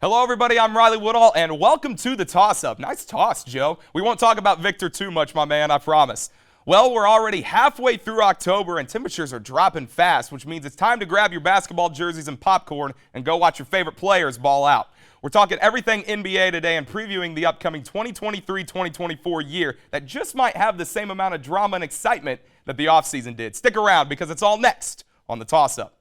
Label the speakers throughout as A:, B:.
A: Hello, everybody. I'm Riley Woodall, and welcome to the toss-up. Nice toss, Joe. We won't talk about Victor too much, my man, I promise. Well, we're already halfway through October, and temperatures are dropping fast, which means it's time to grab your basketball jerseys and popcorn and go watch your favorite players ball out. We're talking everything NBA today and previewing the upcoming 2023-2024 year that just might have the same amount of drama and excitement that the offseason did. Stick around because it's all next on the toss-up.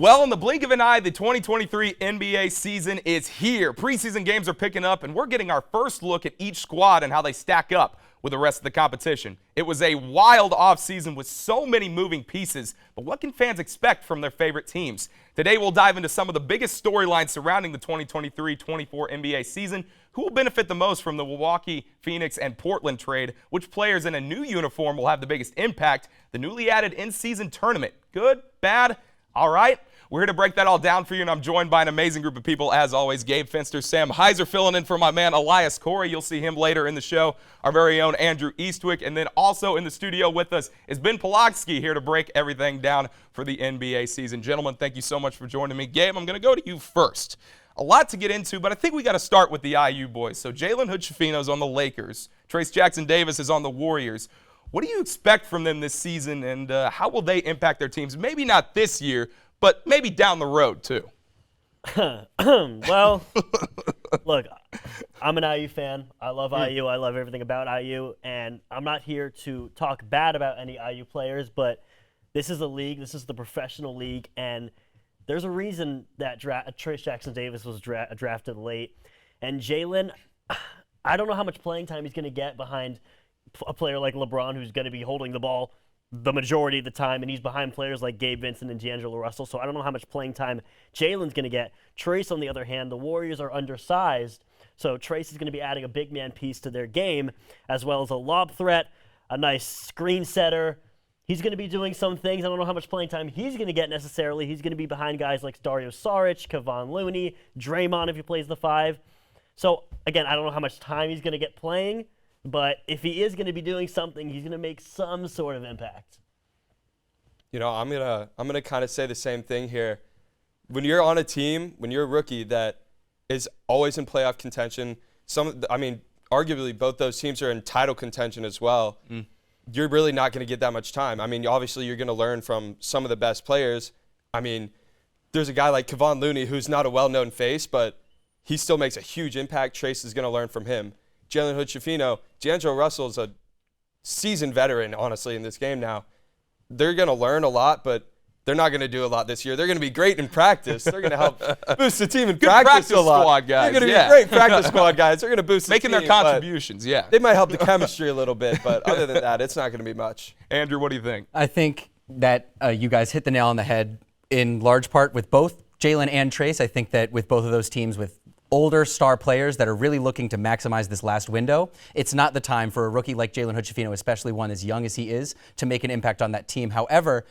A: Well, in the blink of an eye, the 2023 NBA season is here. Preseason games are picking up, and we're getting our first look at each squad and how they stack up with the rest of the competition. It was a wild offseason with so many moving pieces, but what can fans expect from their favorite teams? Today, we'll dive into some of the biggest storylines surrounding the 2023-24 NBA season. Who will benefit the most from the Milwaukee, Phoenix, and Portland trade? Which players in a new uniform will have the biggest impact? The newly added in-season tournament. Good? Bad? All right. We're here to break that all down for you, and I'm joined by an amazing group of people, as always. Gabe Fenster, Sam Heuser filling in for my man Elias Corey. You'll see him later in the show. Our very own Andrew Eastwick. And then also in the studio with us is Ben Polonsky, here to break everything down for the NBA season. Gentlemen, thank you so much for joining me. Gabe, I'm going to go to you first. A lot to get into, but I think we got to start with the IU boys. So Jalen Hood-Schifino's on the Lakers. Trayce Jackson-Davis is on the Warriors. What do you expect from them this season, and how will they impact their teams? Maybe not this year, but maybe down the road, too.
B: Well, look, I'm an IU fan. I love IU. I love everything about IU. And I'm not here to talk bad about any IU players, but this is a league. This is the professional league. And there's a reason that Trayce Jackson-Davis was drafted late. And Jalen, I don't know how much playing time he's going to get behind a player like LeBron, who's going to be holding the ball the majority of the time, and he's behind players like Gabe Vincent and D'Angelo Russell, so I don't know how much playing time Jalen's going to get. Trayce, on the other hand, the Warriors are undersized, so Trayce is going to be adding a big man piece to their game, as well as a lob threat, a nice screen setter. He's going to be doing some things. I don't know how much playing time he's going to get necessarily. He's going to be behind guys like Dario Saric, Kevon Looney, Draymond if he plays the 5. So, again, I don't know how much time he's going to get playing, but if he is going to be doing something, he's going to make some sort of impact.
C: You know, I'm gonna kind of say the same thing here. When you're on a team, when you're a rookie that is always in playoff contention, arguably both those teams are in title contention as well. You're really not going to get that much time. I mean, obviously you're going to learn from some of the best players. I mean, there's a guy like Kevon Looney who's not a well-known face, but he still makes a huge impact. Trayce is going to learn from him. Jalen Hood-Schifino, D'Angelo Russell's a seasoned veteran, honestly, in this game now. They're going to learn a lot, but they're not going to do a lot this year. They're going to be great in practice. They're going to help boost the team in practice a lot.
A: Squad guys.
C: They're going to be great practice squad guys. They're going to boost
A: Making
C: the team,
A: their contributions, yeah.
C: They might help the chemistry a little bit, but other than that, it's not going to be much.
A: Andrew, what do you think?
D: I think that you guys hit the nail on the head in large part with both Jalen and Trayce. I think that with both of those teams, with older star players that are really looking to maximize this last window, it's not the time for a rookie like Jalen Hood-Schifino, especially one as young as he is, to make an impact on that team. However,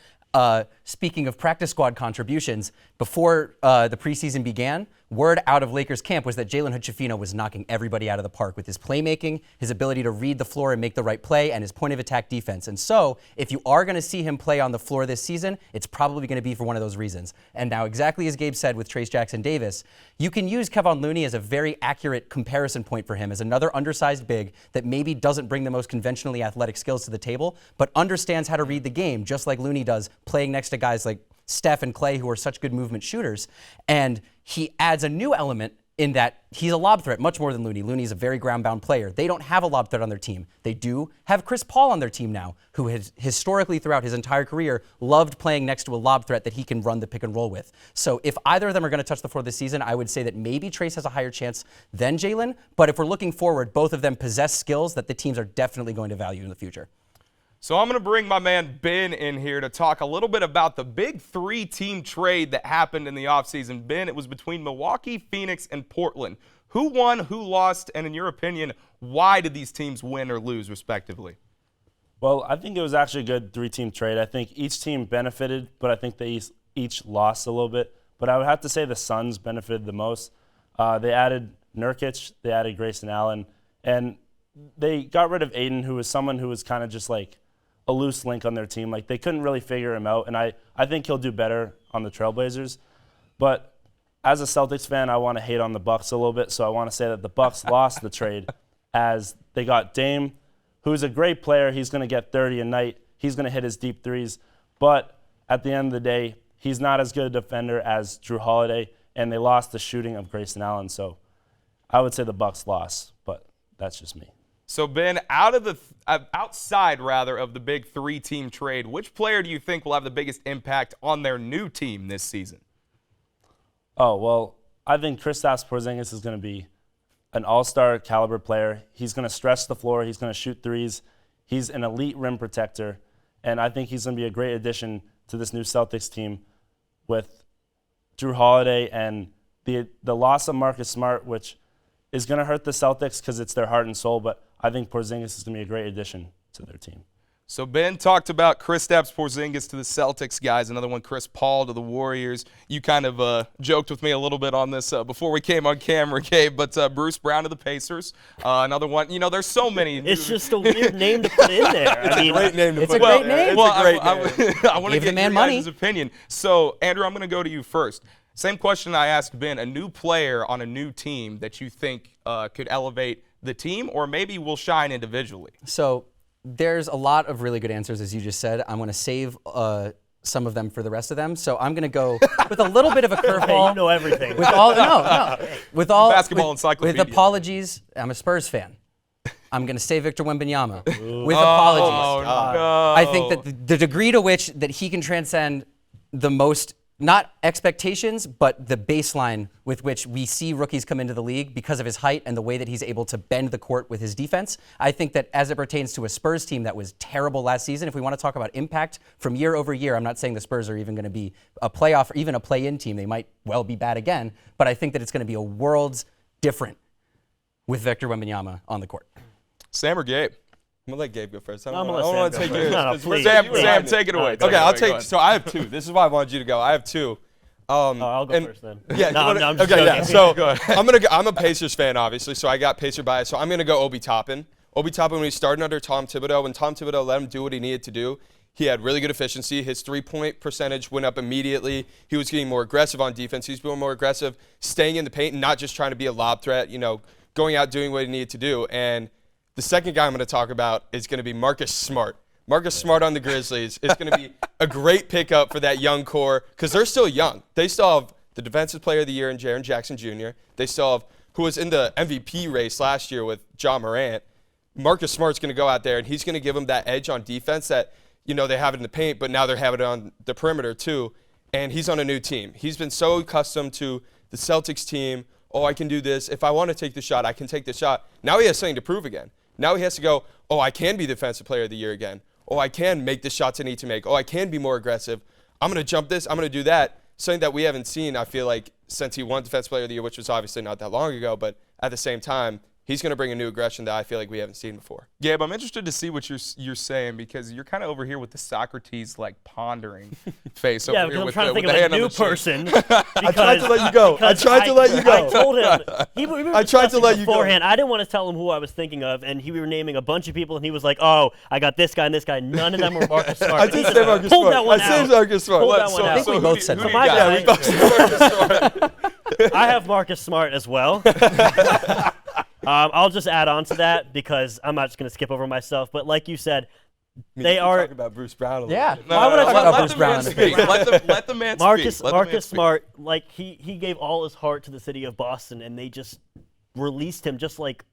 D: speaking of practice squad contributions, before the preseason began, word out of Lakers camp was that Jalen Hood-Schifino was knocking everybody out of the park with his playmaking, his ability to read the floor and make the right play, and his point of attack defense. And so, if you are going to see him play on the floor this season, it's probably going to be for one of those reasons. And now, exactly as Gabe said with Trayce Jackson-Davis, you can use Kevon Looney as a very accurate comparison point for him as another undersized big that maybe doesn't bring the most conventionally athletic skills to the table, but understands how to read the game, just like Looney does, playing next to guys like Steph and Clay, who are such good movement shooters. And he adds a new element in that he's a lob threat much more than Looney. Looney's a very ground-bound player. They don't have a lob threat on their team. They do have Chris Paul on their team now, who has historically throughout his entire career loved playing next to a lob threat that he can run the pick and roll with. So if either of them are going to touch the floor this season, I would say that maybe Trayce has a higher chance than Jalen. But if we're looking forward, both of them possess skills that the teams are definitely going to value in the future.
A: So I'm going to bring my man Ben in here to talk a little bit about the big 3-team trade that happened in the offseason. Ben, it was between Milwaukee, Phoenix, and Portland. Who won, who lost, and in your opinion, why did these teams win or lose, respectively?
E: Well, I think it was actually a good 3-team trade. I think each team benefited, but I think they each lost a little bit. But I would have to say the Suns benefited the most. They added Nurkic, they added Grayson Allen, and they got rid of Aiden, who was someone who was kind of just like a loose link on their team. Like, they couldn't really figure him out, and I think he'll do better on the Trailblazers. But as a Celtics fan, I want to hate on the Bucks a little bit, so I want to say that the Bucks lost the trade as they got Dame, who's a great player. He's going to get 30 a night. He's going to hit his deep threes. But at the end of the day, he's not as good a defender as Drew Holiday, and they lost the shooting of Grayson Allen. So I would say the Bucks lost, but that's just me.
A: So, Ben, outside of the big 3-team trade, which player do you think will have the biggest impact on their new team this season?
E: Oh, well, I think Kristaps Porzingis is going to be an all-star caliber player. He's going to stretch the floor. He's going to shoot threes. He's an elite rim protector, and I think he's going to be a great addition to this new Celtics team with Drew Holiday and the loss of Marcus Smart, which is going to hurt the Celtics because it's their heart and soul, but I think Porzingis is going to be a great addition to their team.
A: So Ben talked about Kristaps Porzingis to the Celtics, guys. Another one, Chris Paul to the Warriors. You kind of joked with me a little bit on this before we came on camera, Gabe, but Bruce Brown to the Pacers. Another one. You know, there's so many.
B: It's just a weird name to put in there.
C: It's a great name to
D: it's
C: put
D: a
C: in.
D: great name.
A: Well,
C: It's a great name.
A: I want to
D: Give
A: get
D: the man
A: your guys'
D: money.
A: opinion. So, Andrew, I'm going to go to you first. Same question I asked Ben. A new player on a new team that you think could elevate the team or maybe will shine individually?
D: So there's a lot of really good answers, as you just said. I'm going to save some of them for the rest of them. So I'm going to go with a little bit of a
B: Hey,
D: curveball.
B: you know everything.
D: With all
A: Basketball encyclopedia.
D: With apologies, I'm a Spurs fan. I'm going to say Victor Wembanyama. With apologies.
A: No.
D: I think that the degree to which that he can transcend the most, not expectations, but the baseline with which we see rookies come into the league because of his height and the way that he's able to bend the court with his defense. I think that as it pertains to a Spurs team that was terrible last season, if we want to talk about impact from year over year, I'm not saying the Spurs are even going to be a playoff or even a play-in team. They might well be bad again, but I think that it's going to be a worlds different with Victor Wembanyama on the court.
A: Sam or Gabe?
C: I'm going to let Gabe go first. I
B: I'm
C: don't
B: gonna
C: want
B: let
C: to
B: Sam
C: take
B: go
C: yours.
B: first. No, please.
A: Sam, take it away.
C: Okay, I'll
A: Go
C: take.
A: ahead.
C: So I have two. This is why I wanted you to go. I have two.
B: I'll go first then.
C: Yeah.
B: No, I'm just
C: okay.
B: joking.
C: Yeah. So I'm a Pacers fan, obviously. So I got Pacer bias. So I'm gonna go Obi Toppin. Obi Toppin, when he started under Tom Thibodeau, when Tom Thibodeau let him do what he needed to do, he had really good efficiency. His 3-point percentage went up immediately. He was getting more aggressive on defense. He was being more aggressive, staying in the paint, and not just trying to be a lob threat. You know, going out doing what he needed to do. And the second guy I'm going to talk about is going to be Marcus Smart. Marcus Smart on the Grizzlies is going to be a great pickup for that young core because they're still young. They still have the Defensive Player of the Year in Jaren Jackson Jr. They still have, who was in the MVP race last year with Ja Morant. Marcus Smart's going to go out there, and he's going to give them that edge on defense that, you know, they have it in the paint, but now they're having it on the perimeter too. And he's on a new team. He's been so accustomed to the Celtics team. Oh, I can do this. If I want to take the shot, I can take the shot. Now he has something to prove again. Now he has to go, oh, I can be Defensive Player of the Year again. Oh, I can make the shots I need to make. Oh, I can be more aggressive. I'm going to jump this. I'm going to do that. Something that we haven't seen, I feel like, since he won Defensive Player of the Year, which was obviously not that long ago, but at the same time, he's going to bring a new aggression that I feel like we haven't seen before.
A: Gabe, I'm interested to see what you're saying because you're kind of over here with the Socrates like pondering face.
B: Yeah,
A: over
B: because
A: here
B: I'm
A: with
B: trying to
A: the,
B: think
A: with
B: of
A: the
B: a
A: hand on
B: new
A: the chin.
B: person.
C: I tried to let you go. I tried to let you go.
B: I told him. We were
C: I tried to
B: discussing
C: let you go.
B: beforehand. I didn't want to tell him who I was thinking of, and we were naming a bunch of people, and he was like, "Oh, I got this guy and this guy." None of them were Marcus Smart.
C: I did say Marcus
B: Pulled
C: Smart.
B: that one
C: I said
B: out.
C: Marcus Smart.
B: Pulled that
C: Let's-
B: one
C: so-
B: out.
D: I think we both said
A: who do
D: Marcus.
A: you got?
B: Yeah,
C: we both said Marcus Smart.
B: I have Marcus Smart as well. I'll just add on to that because I'm not just going to skip over myself. But like you said, they are
C: Talk about Bruce Brown a little
D: Yeah.
C: bit.
B: Why would I talk about
D: Bruce Brown?
A: Speak. Let the man
B: Marcus
A: speak. Let the man speak.
B: Smart. Like he gave all his heart to the city of Boston, and they just released him just like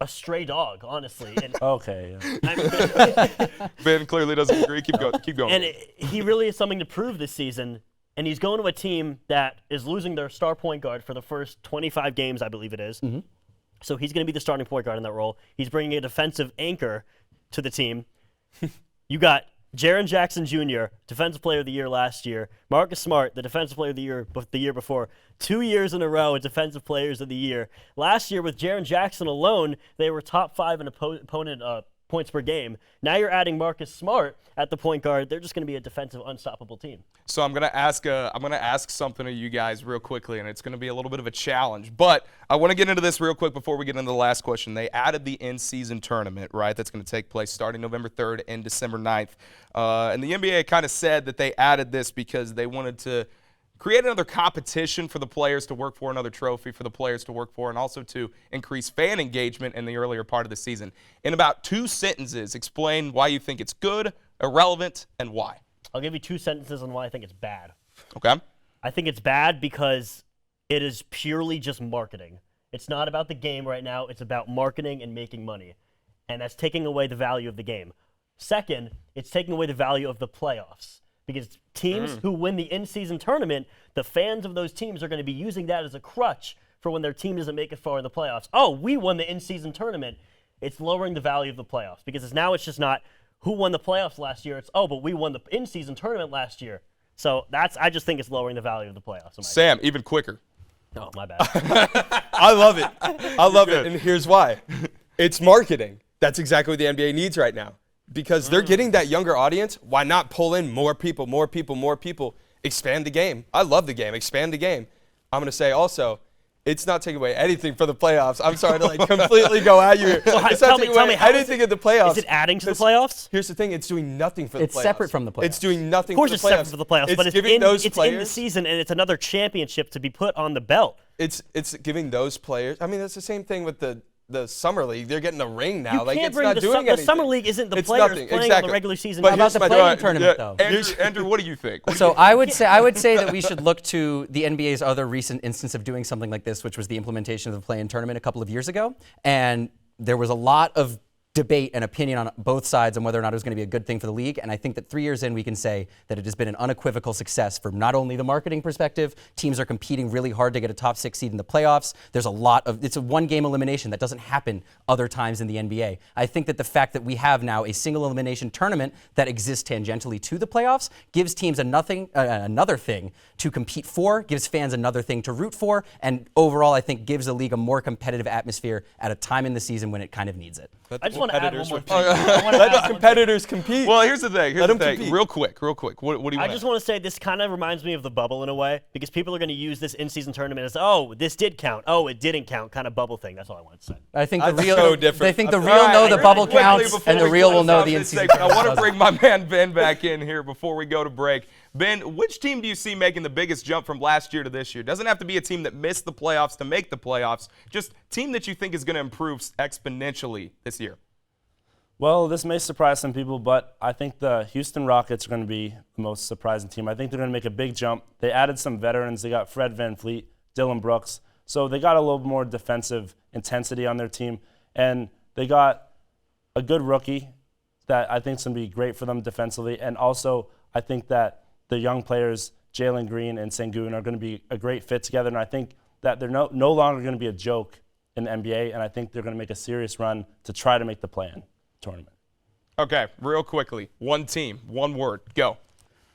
B: a stray dog, honestly. And
E: Okay. Yeah.
B: I mean,
A: Ben clearly doesn't agree. Keep going.
B: and he really is something to prove this season. And he's going to a team that is losing their star point guard for the first 25 games, I believe it is.
D: Mm-hmm.
B: So he's going to be the starting point guard in that role. He's bringing a defensive anchor to the team. You got Jaren Jackson Jr., Defensive Player of the Year last year. Marcus Smart, the Defensive Player of the year before. 2 years in a row as Defensive Players of the Year. Last year, with Jaren Jackson alone, they were top 5 in opponent points per game. Now you're adding Marcus Smart at the point guard. They're just going to be a defensive, unstoppable team.
A: So I'm gonna ask something of you guys real quickly, and it's gonna be a little bit of a challenge. But I want to get into this real quick before we get into the last question. They added the in-season tournament, right? That's going to take place starting November 3rd and December 9th. And the NBA kind of said that they added this because they wanted to create another competition for the players to work for, another trophy for the players to work for, and also to increase fan engagement in the earlier part of the season. In about 2 sentences, explain why you think it's good, irrelevant, and why.
B: I'll give you 2 sentences on why I think it's bad.
A: Okay.
B: I think it's bad because it is purely just marketing. It's not about the game right now. It's about marketing and making money. And that's taking away the value of the game. Second, it's taking away the value of the playoffs. Because teams who win the in-season tournament, the fans of those teams are going to be using that as a crutch for when their team doesn't make it far in the playoffs. Oh, we won the in-season tournament. It's lowering the value of the playoffs. Because it's just not who won the playoffs last year. It's, oh, but we won the in-season tournament last year. So I just think it's lowering the value of the playoffs.
A: Sam, even quicker.
B: Oh, my bad.
C: I love it. I love it. And here's why. It's marketing. That's exactly what the NBA needs right now. Because they're getting that younger audience. Why not pull in more people, more people, more people? Expand the game. I love the game. Expand the game. I'm going to say also, it's not taking away anything for the playoffs. I'm sorry to completely go at you here. It's not taking away anything in the playoffs.
B: Is it adding to the playoffs?
C: Here's the thing. It's doing nothing for the playoffs.
D: It's separate from the playoffs.
C: It's doing nothing
B: for the playoffs.
C: the playoffs.
B: Of course it's separate for the playoffs, but it's in the season, and it's another championship to be put on the belt.
C: It's giving those players. I mean, it's the same thing with the summer league. They're getting a ring now.
B: You can't
C: it's
B: bring
C: not doing anything.
B: The summer league isn't the
C: it's
B: players
C: nothing.
B: playing
C: Exactly.
B: on the regular season.
D: But how about the play-in tournament, though?
A: Andrew, what do you think?
D: So I would say that we should look to the NBA's other recent instance of doing something like this, which was the implementation of the play-in tournament a couple of years ago. And there was a lot of debate and opinion on both sides on whether or not it was going to be a good thing for the league. And I think that 3 years in, we can say that it has been an unequivocal success from not only the marketing perspective, teams are competing really hard to get a top 6 seed in the playoffs. There's it's a 1-game elimination that doesn't happen other times in the NBA. I think that the fact that we have now a single elimination tournament that exists tangentially to the playoffs gives teams another thing to compete for, gives fans another thing to root for, and overall I think gives the league a more competitive atmosphere at a time in the season when it kind of needs it.
B: I just want to add one more thing.
C: Let the competitors compete.
A: Well, here's the thing.
C: Compete.
A: Real quick. What do you
B: I just want to say this kind of reminds me of the bubble in a way, because people are going to use this in-season tournament as, oh, this did count, oh, it didn't count, kind of bubble thing. That's all I want to say.
D: I think the real
C: so different.
D: I think the real know the bubble counts, and the real will know the in-season.
A: I want to bring my man Ben back in here before we go to break. Ben, which team do you see making the biggest jump from last year to this year? Doesn't have to be a team that missed the playoffs to make the playoffs. Just team that you think is going to improve exponentially this year.
E: Well, this may surprise some people, but I think the Houston Rockets are going to be the most surprising team. I think they're going to make a big jump. They added some veterans. They got Fred VanVleet, Dylan Brooks. So they got a little more defensive intensity on their team. And they got a good rookie that I think is going to be great for them defensively. And also, I think that the young players, Jalen Green and Sengun, are going to be a great fit together. And I think that they're no longer going to be a joke in the NBA. And I think they're going to make a serious run to try to make the play-in tournament.
A: Okay, real quickly. One team, one word, go.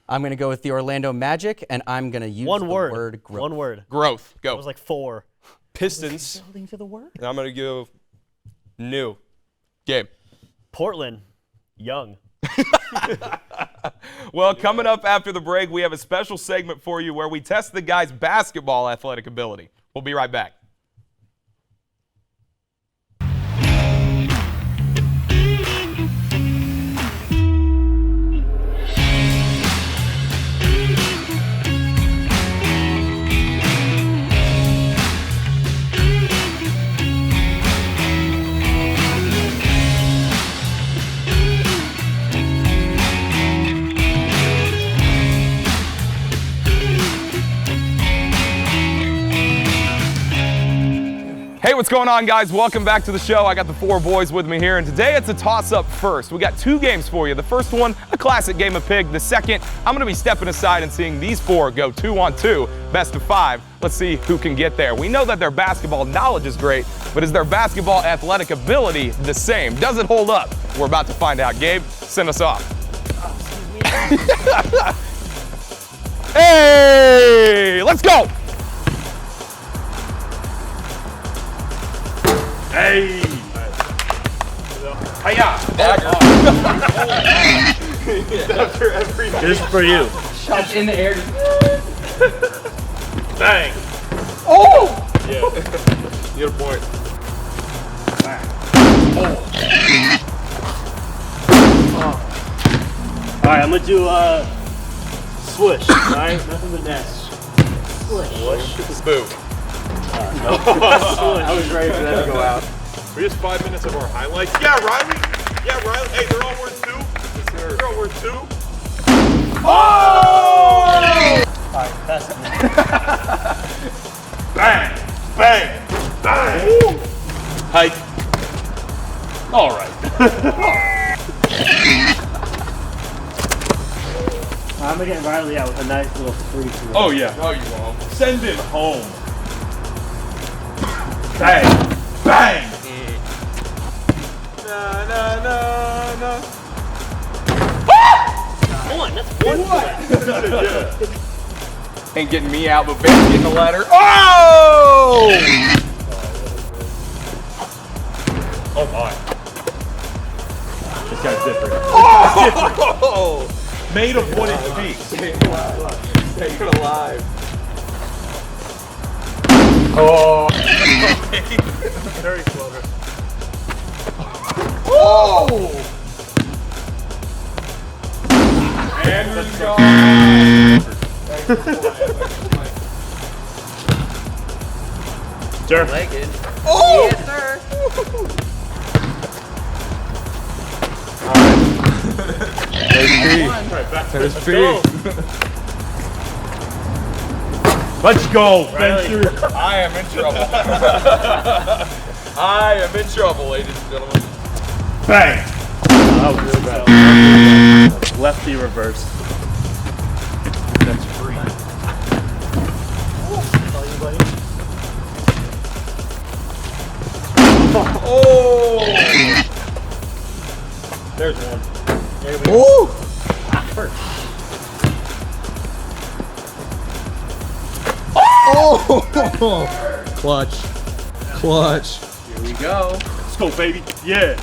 D: I'm going to go with the Orlando Magic, and I'm going to use the word growth.
B: One word.
A: Growth, go.
B: It was like 4.
C: Pistons.
D: Building to the word.
C: And I'm going to go new.
A: Gabe.
B: Portland. Young.
A: Well, coming up after the break, we have a special segment for you where we test the guys' basketball athletic ability. We'll be right back. Hey, what's going on, guys? Welcome back to the show. I got the 4 boys with me here, and today it's a toss-up first. We got 2 games for you. The first one, a classic game of pig. The second, I'm going to be stepping aside and seeing these 4 go 2-on-2, best of 5. Let's see who can get there. We know that their basketball knowledge is great, but is their basketball athletic ability the same? Does it hold up? We're about to find out. Gabe, send us off. Hey, let's go.
F: Hey! Hiya! After every
B: This is for you.
D: Shots in the air.
F: bang!
A: Oh!
F: Yeah. You get a point.
B: All right, I'm gonna do swoosh. All right, nothing but net.
F: Boo.
B: Swoosh.
F: I was ready for that to go out. We're just 5 minutes of our highlights. Yeah, Riley. Yeah, Riley. Hey, they're all worth 2. They're all worth 2. Oh!
B: All right, pass it.
F: Bang! Bang! Bang! Hike. All right.
B: I'm gonna get Riley out with a nice little free throw.
F: Oh, yeah. No, you won't. Send it home. Bang! Bang! Na, na, na, na.
B: One, that's one point.
F: Yeah.
A: Ain't getting me out, but Ben's getting the letter. Oh!
F: Oh, my. This guy's different.
A: Oh!
F: Made of what it takes.
A: Stay alive.
F: Oh. Very clever.
A: Oh!
F: And let's go. Sure.
A: Oh!
D: Yes, sir.
F: There's P. Let's go, Fenster.
A: I am in trouble. I am in trouble, ladies and gentlemen.
F: Bang.
B: That was really bad. Lefty reverse.
F: That's free.
A: Oh!
B: There's one. There we go.
A: Ooh! Oh! Clutch. Clutch.
D: Here we go.
F: Let's go, baby. Yeah.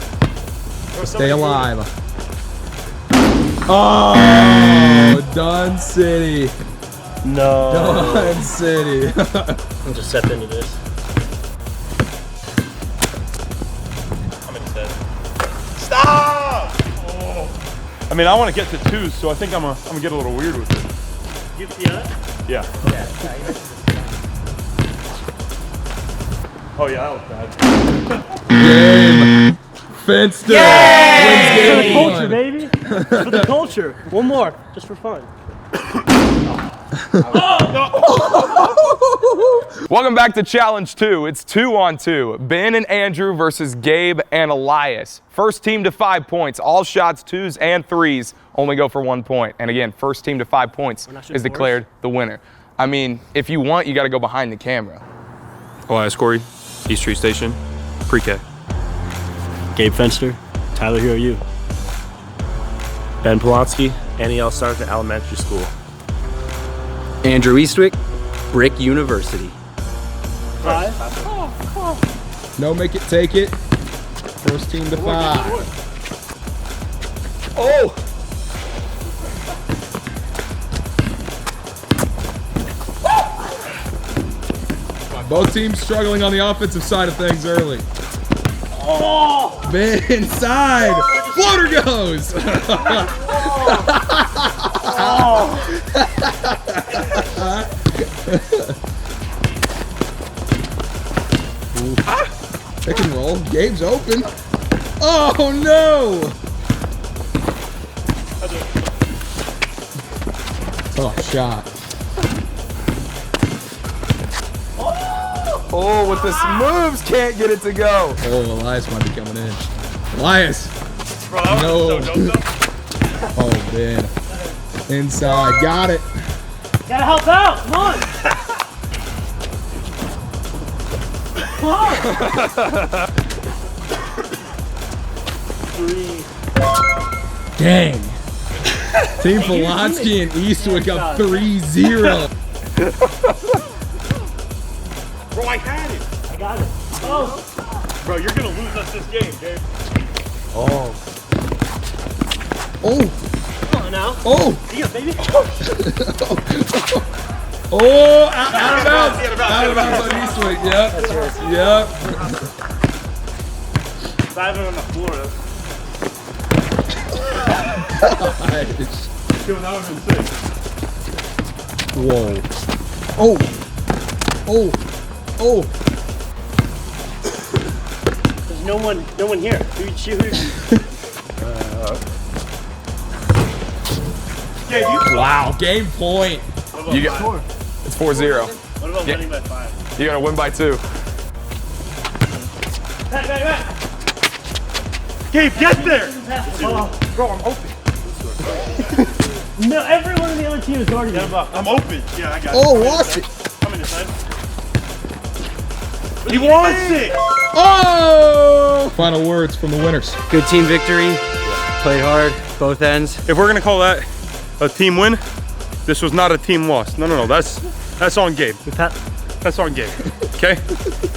A: Stay alive. Oh! Dun City.
B: No.
A: Dun City.
B: I'll just step into this.
F: Stop! Oh. I mean, I want to get to 2, so I think I'm gonna get a little weird with it.
B: Give the other?
F: Yeah. Oh yeah, that was bad.
A: Game. Fenster. Wins
B: For
A: game
B: the culture,
A: one.
B: baby. For the culture. One more, just for fun.
A: Welcome back to Challenge 2. It's 2-on-2. Ben and Andrew versus Gabe and Elias. First team to 5 points. All shots, 2s and 3s, only go for 1 point. And again, first team to 5 points is declared the winner. I mean, if you want, you got to go behind the camera.
G: Elias Corey, East Street Station, pre-K.
B: Gabe Fenster, Tyler, who are you? Ben Polonsky, NEL Sergeant Elementary School.
D: Andrew Eastwick, Brick University.
B: 5.
A: No, make it, take it. First team to 5. Oh! Both teams struggling on the offensive side of things early.
B: Oh!
A: Man inside. Floater goes. Pick and roll. Gabe's open. Oh no! Tough shot. Oh, with the moves, can't get it to go. Oh, Elias might be coming in. Elias. No. Oh, man. Inside. Got it.
B: Gotta help out. Come on. Come on.
A: 3. Dang.
H: Team Polonsky and Eastwick up 3-0.
F: Bro, I had it.
B: I got it. Oh.
F: Bro, you're going to lose us this game, Gabe.
H: Oh.
B: Come on now.
H: Oh.
B: Yeah, baby.
H: Oh, out of bounds. Out of bounds on Eastwick. Yep. Yep.
F: Diving on the floor.
H: Nice.
F: Dude, that would have been sick.
H: Whoa. Oh. Oh. Oh.
B: There's no one here. Who?
F: Gabe, you.
H: Wow. Game point.
A: You got, it's 4-0.
F: What about winning by 5?
A: You're going to win by 2.
B: Back.
F: Gabe, get there.
B: Oh.
F: Bro, I'm open.
B: No, everyone on the other team is guarding you.
F: I'm open. Yeah, I got it.
H: Oh, lost it.
F: Come in this side. He wants it.
H: Oh! Final words from the winners.
I: Good team victory. Played hard, both ends.
F: If we're gonna call that a team win, this was not a team loss. No. That's on Gabe. That's on Gabe. Okay.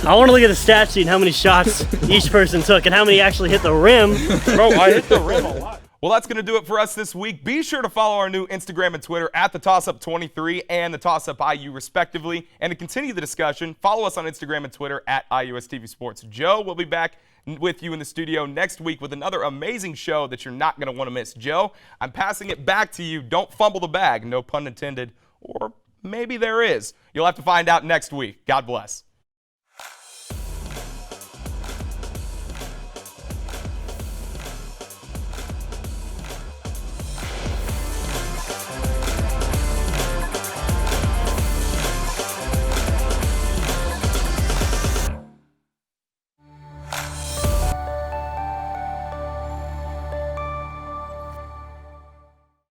B: I want to look at the stat sheet and how many shots each person took and how many actually hit the rim.
F: Bro, I hit the rim a lot.
A: Well, that's going to do it for us this week. Be sure to follow our new Instagram and Twitter at the TossUp23 and the TossUp IU respectively. And to continue the discussion, follow us on Instagram and Twitter at IUSTV Sports. Joe will be back with you in the studio next week with another amazing show that you're not going to want to miss. Joe, I'm passing it back to you. Don't fumble the bag. No pun intended. Or maybe there is. You'll have to find out next week. God bless.